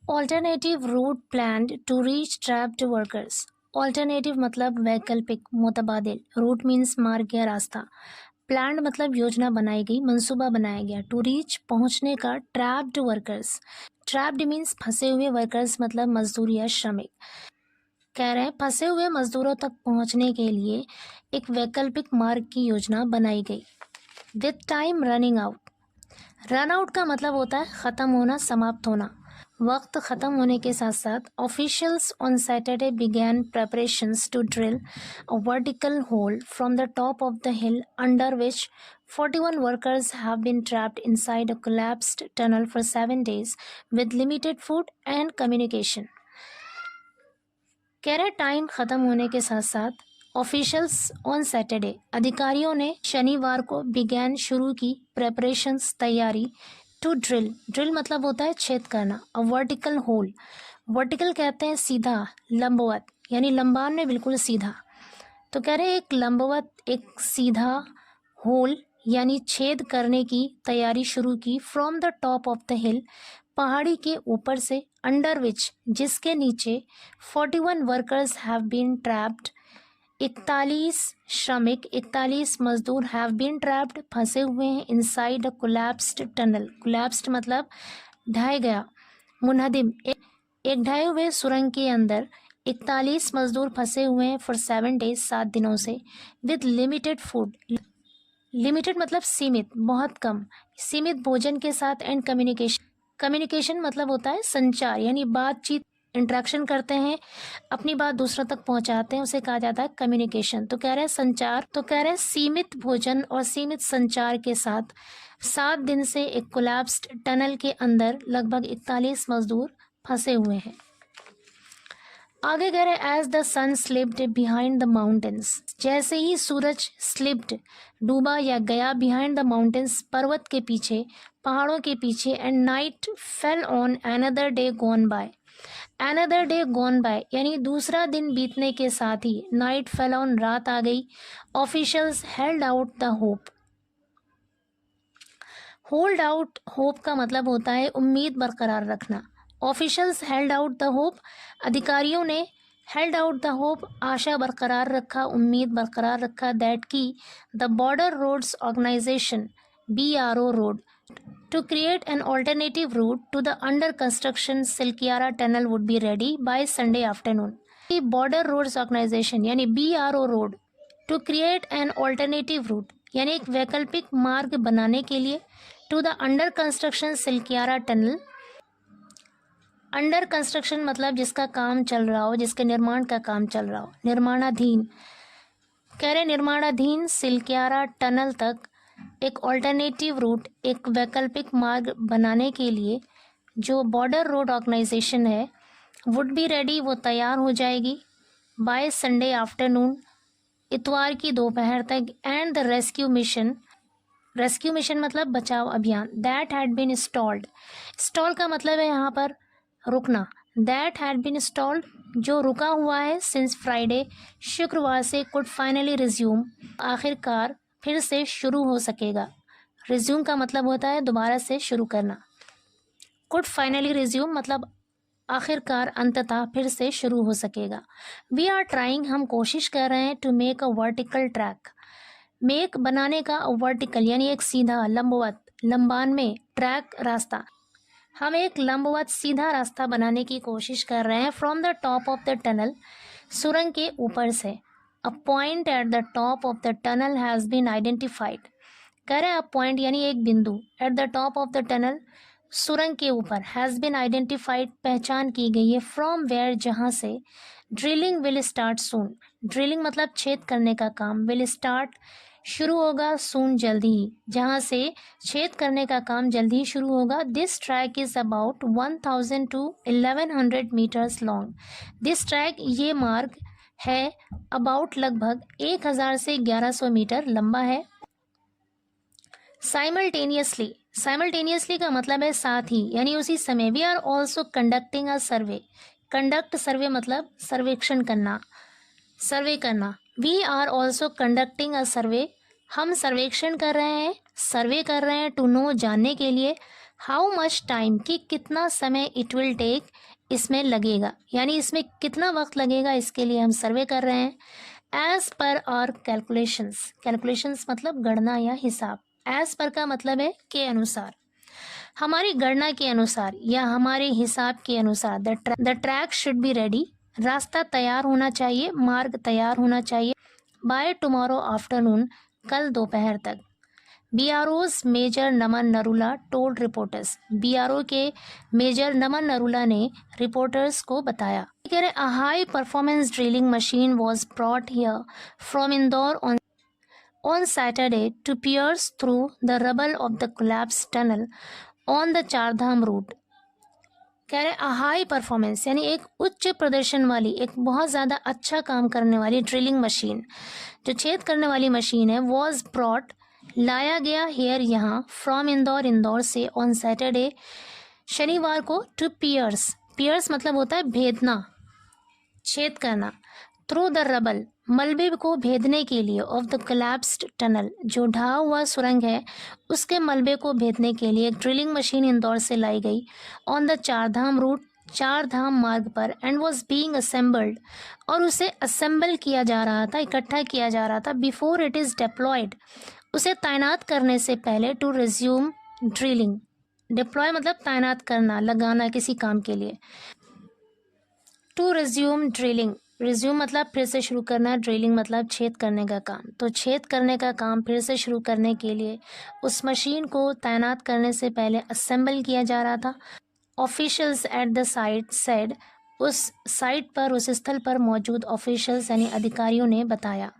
Alternative route planned to reach trapped workers. Alternative मतलब वैकल्पिक, मुतबादिल। Root means मार्ग या रास्ता। प्लान्ड मतलब योजना बनाई गई, मंसूबा बनाया गया। टू रीच पहुंचने का। ट्रैप्ड वर्कर्स, ट्रैप्ड मीन्स फंसे हुए। वर्कर्स मतलब मजदूर या श्रमिक। कह रहे हैं फंसे हुए मजदूरों तक पहुंचने के लिए एक वैकल्पिक मार्ग की योजना बनाई गई। With time running out. Run out का मतलब होता है ख़त्म होना, समाप्त होना। वक्त ख़त्म होने के साथ साथ officials on Saturday began preparations to drill a vertical hole from the top of the hill under which 41 workers have been trapped inside a collapsed tunnel for 7 days with limited food and communication। कह रहे time ख़त्म होने के साथ साथ officials on Saturday, अधिकारियों ने शनिवार को बिगैन शुरू की प्रेपरेशंस, तैयारी। टू ड्रिल, ड्रिल मतलब होता है छेद करना। अ वर्टिकल होल, वर्टिकल कहते हैं सीधा, लंबवत यानी लंबान में बिल्कुल सीधा। तो कह रहे एक लंबवत, एक सीधा होल यानी छेद करने की तैयारी शुरू की। From the top of the हिल, पहाड़ी के ऊपर से। अंडर विच, जिसके नीचे 41 वर्कर्स हैव बीन ट्रैप्ड, 41 श्रमिक, 41 मजदूर हैव बीन ट्रैप्ड, फंसे हुए हैं। Inside a collapsed tunnel, collapsed मतलब ढह गया, मुनहदिम, एक ढहे हुए सुरंग के अंदर 41 मजदूर फंसे हुए हैं। फॉर 7 days, 7 दिनों से। विद लिमिटेड फूड, लिमिटेड मतलब सीमित, बहुत कम, सीमित भोजन के साथ। एंड कम्युनिकेशन, कम्युनिकेशन मतलब होता है संचार यानी बातचीत, इंटरेक्शन करते हैं, अपनी बात दूसरों तक पहुंचाते हैं, उसे कहा जाता है कम्युनिकेशन। तो कह रहे हैं संचार, तो कह रहे हैं सीमित भोजन और सीमित संचार के साथ 7 दिन से एक कोलैप्स्ड टनल के अंदर लगभग 41 मजदूर फंसे हुए हैं। आगे कह रहे हैं as the sun slipped behind the mountains, जैसे ही सूरज स्लिप्ड, डूबा या गया, बिहाइंड द माउंटेन्स, पर्वत के पीछे, पहाड़ों के पीछे। And night fell on another day gone by, another day gone by यानी दूसरा दिन बीतने के साथ ही नाइट फेल ऑन, रात आ गई। Officials held out the hope, hold out hope का मतलब होता है उम्मीद बरकरार रखना। Officials held out the hope, अधिकारियों ने हेल्ड आउट द होप, आशा बरकरार रखा, उम्मीद बरकरार रखा। दैट की the border roads organisation, BRO road, to create an alternative route to the under construction Silkyara tunnel would be ready by Sunday afternoon। Border Roads Organization यानी BRO road, to create an alternative route यानी एक वैकल्पिक मार्ग बनाने के लिए। to the under construction Silkyara tunnel, under construction मतलब जिसका काम चल रहा हो, जिसके निर्माण का काम चल रहा हो, निर्माणाधीन। कह रहे निर्माणाधीन सिल्क्यारा टनल तक एक ऑल्टरनेटिव रूट, एक वैकल्पिक मार्ग बनाने के लिए जो बॉर्डर रोड ऑर्गेनाइजेशन है वुड बी रेडी, वो तैयार हो जाएगी। बाय संडे आफ्टरनून, इतवार की दोपहर तक। And the rescue mission, rescue mission मतलब बचाव अभियान। That had been installed, install का मतलब है यहाँ पर रुकना। दैट हैड बीन इंस्टॉल्ड जो रुका हुआ है, सिंस फ्राइडे, शुक्रवार से। कुड फाइनली रिज्यूम, आखिरकार फिर से शुरू हो सकेगा। रिज्यूम का मतलब होता है दोबारा से शुरू करना। कुड फाइनली रिज्यूम मतलब आखिरकार, अंततः फिर से शुरू हो सकेगा। वी आर ट्राइंग, हम कोशिश कर रहे हैं। To make a vertical track, make बनाने का, वर्टिकल यानी एक सीधा, लंबवत, लंबान में, ट्रैक रास्ता। हम एक लंबवत सीधा रास्ता बनाने की कोशिश कर रहे हैं। From the top of the tunnel, सुरंग के ऊपर से। A point at the top of the tunnel has been identified, कह रहे हैं अ पॉइंट यानी एक बिंदु, at the top of the tunnel, सुरंग के ऊपर, हैज़ बीन आइडेंटिफाइड पहचान की गई है। फ्रॉम वेयर, जहाँ से। Drilling will start soon, drilling मतलब छेद करने का काम। विल स्टार्ट शुरू होगा, सून जल्दी ही, जहाँ से छेद करने का काम जल्दी ही शुरू होगा। This track is about 1000 to 1100 metres long, this track ये मार्ग है, अबाउट लगभग 1000 से 1100 मीटर लंबा है। साइमल्टेनियसली, साइमल्टेनियसली का मतलब है साथ ही यानी उसी समय। We are also conducting a survey, conduct survey मतलब सर्वेक्षण करना, सर्वे करना। We are also conducting a survey, हम सर्वेक्षण कर रहे हैं, सर्वे कर रहे हैं। टू नो जानने के लिए, हाउ मच टाइम, कि कितना समय इट विल टेक, इसमें लगेगा, यानी इसमें कितना वक्त लगेगा, इसके लिए हम सर्वे कर रहे हैं। एज पर और कैलकुलेशंस, कैलकुलेशंस मतलब गणना या हिसाब। एज पर का मतलब है के अनुसार, हमारी गणना के अनुसार या हमारे हिसाब के अनुसार the track should be ready, रास्ता तैयार होना चाहिए, मार्ग तैयार होना चाहिए। बाय टुमारो आफ्टरनून, कल दोपहर तक। बीआरओज मेजर नमन नरूला टोल्ड रिपोर्टर्स, बीआरओ के मेजर नमन नरूला ने रिपोर्टर्स को बताया। कह रहे a high performance drilling machine was brought here from Indore on Saturday to pierce through the rubble of the collapsed tunnel on the Chardham route. कह रहे अ हाई परफॉर्मेंस यानी एक उच्च प्रदर्शन वाली, एक बहुत ज़्यादा अच्छा काम करने वाली ड्रिलिंग मशीन, जो छेद करने वाली मशीन है, वॉज ब्रॉट लाया गया हेयर यहाँ, फ्रॉम इंदौर, इंदौर से, ऑन सैटरडे शनिवार को, टू पियर्स, पियर्स मतलब होता है भेदना, छेद करना, थ्रू द रबल मलबे को भेदने के लिए, ऑफ द कोलैप्स्ड टनल जो ढहा हुआ सुरंग है उसके मलबे को भेदने के लिए एक ड्रिलिंग मशीन इंदौर से लाई गई, on the Chardham route, Chardham मार्ग पर, एंड वॉज बीइंग असेंबल्ड, और उसे असेंबल किया जा रहा था, इकट्ठा किया जा रहा था, बिफोर इट इज़ डिप्लॉयड, उसे तैनात करने से पहले, टू रिज्यूम ड्रिलिंग, डिप्लॉय मतलब तैनात करना, लगाना किसी काम के लिए, टू रिज्यूम ड्रिलिंग, रिज्यूम मतलब फिर से शुरू करना, ड्रिलिंग मतलब छेद करने का काम, तो छेद करने का काम फिर से शुरू करने के लिए उस मशीन को तैनात करने से पहले असेंबल किया जा रहा था। Officials at the site said, उस साइट पर, उस स्थल पर मौजूद ऑफिशियल्स यानी अधिकारियों ने बताया।